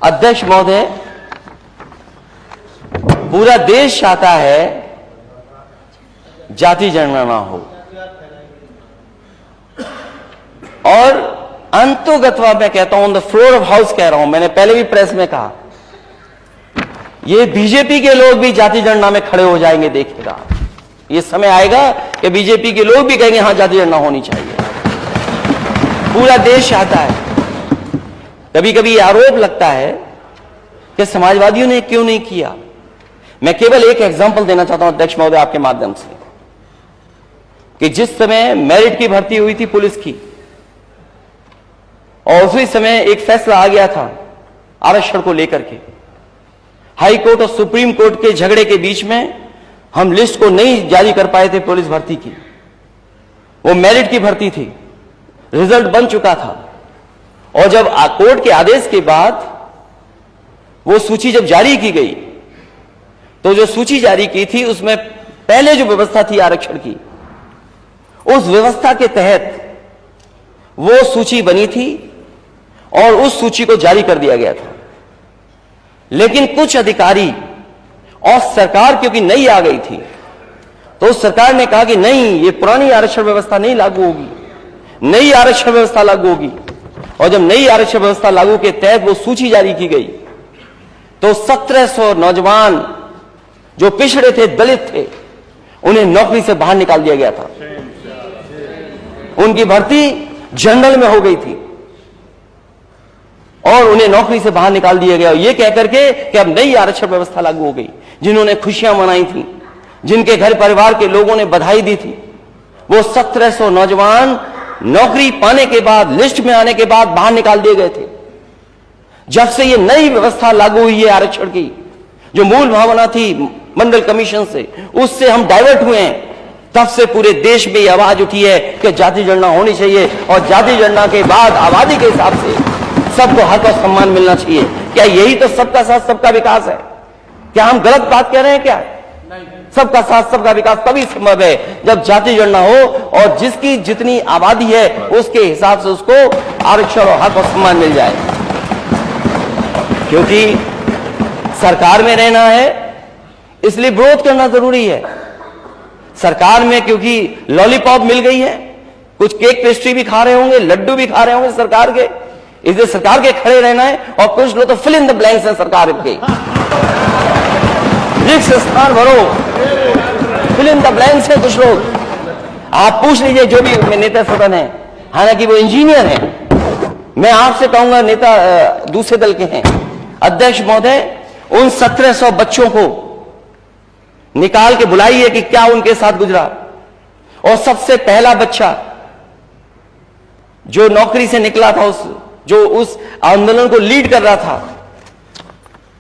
अध्यक्ष महोदय, पूरा देश चाहता है जाति जनगणना हो और अंतोगत्वा मैं कहता हूं, on the floor of house कह रहा हूं, मैंने पहले भी प्रेस में कहा, ये बीजेपी के लोग भी जाति जनगणना में खड़े हो जाएंगे। देखिएगा, ये समय आएगा कि बीजेपी के लोग भी कहेंगे हां जाति जनगणना होनी चाहिए। पूरा देश चाहता है। कभी कभी आरोप लगता है कि समाजवादियों ने क्यों नहीं किया। मैं केवल एक एग्जांपल देना चाहता हूं अध्यक्ष महोदय आपके माध्यम से, कि जिस समय मेरिट की भर्ती हुई थी पुलिस की, और उसी समय एक फैसला आ गया था आरक्षण को लेकर के, हाई कोर्ट और सुप्रीम कोर्ट के झगड़े के बीच में हम लिस्ट को नहीं जारी कर पाए थे पुलिस भर्ती की। वो मेरिट की भर्ती थी, रिजल्ट बन चुका था, और जब कोर्ट के आदेश के बाद वो सूची जब जारी की गई, तो जो सूची जारी की थी उसमें पहले जो व्यवस्था थी आरक्षण की, उस व्यवस्था के तहत वो सूची बनी थी और उस सूची को जारी कर दिया गया था। लेकिन कुछ अधिकारी और सरकार क्योंकि नई आ गई थी, तो सरकार ने कहा कि नहीं, ये पुरानी आरक्षण व्यवस्था नहीं लागू होगी, नई आरक्षण व्यवस्था लागू होगी। और जब नई आरक्षण व्यवस्था लागू के तहत वो सूची जारी की गई, तो 1700 नौजवान जो पिछड़े थे, दलित थे, उन्हें नौकरी से बाहर निकाल दिया गया था। उनकी भर्ती जनरल में हो गई थी और उन्हें नौकरी से बाहर निकाल दिया गया, ये कहकर के कि अब नई आरक्षण व्यवस्था लागू हो गई। जिन्होंने खुशियां मनाई थी, जिनके घर परिवार के लोगों ने बधाई दी थी, वो 1700 नौजवान नौकरी पाने के बाद, लिस्ट में आने के बाद बाहर निकाल दिए गए थे। जब से ये नई व्यवस्था लागू हुई है आरक्षण की, जो मूल भावना थी मंडल कमीशन से, उससे हम डाइवर्ट हुए हैं, तब से पूरे देश में यह आवाज उठी है कि जाति जनगणना होनी चाहिए और जाति जनगणना के बाद आबादी के हिसाब से सबको हक और सम्मान मिलना चाहिए। क्या यही तो सबका साथ सबका विकास है? क्या हम गलत बात कह रहे हैं क्या? सबका साथ सबका विकास तभी संभव है जब जाति जनगणना हो और जिसकी जितनी आबादी है उसके हिसाब से उसको आरक्षण और हक और सम्मान मिल जाए। क्योंकि सरकार में रहना है, इसलिए विरोध करना जरूरी है। सरकार में क्योंकि लॉलीपॉप मिल गई है, कुछ केक पेस्ट्री भी खा रहे होंगे, लड्डू भी खा रहे होंगे सरकार के, इसलिए सरकार के खड़े रहना है। और कुछ लोग तो फिल इन द ब्लैंक्स हैं सरकार के, रिक्त स्थान भरो, फिल इन द ब्लैंक्स है कुछ लोग। आप पूछ लीजिए जो भी नेता सदन है, हालांकि वो इंजीनियर हैं, मैं आपसे कहूंगा नेता दूसरे दल के हैं, अध्यक्ष महोदय उन 1700 बच्चों को निकाल के बुलाइए कि क्या उनके साथ गुजरा। और सबसे पहला बच्चा जो नौकरी से निकला था, जो उस आंदोलन को लीड कर रहा था,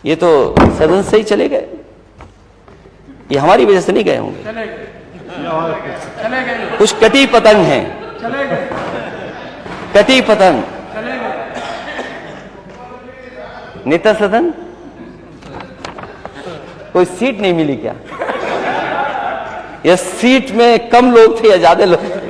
ये तो सदन से ही चले गए। ये हमारी वजह से नहीं गए होंगे, कुछ कटी पतंग हैं, कटी पतंग। नेता सदन कोई सीट नहीं मिली क्या? या सीट में कम लोग थे या ज्यादा लोग थे?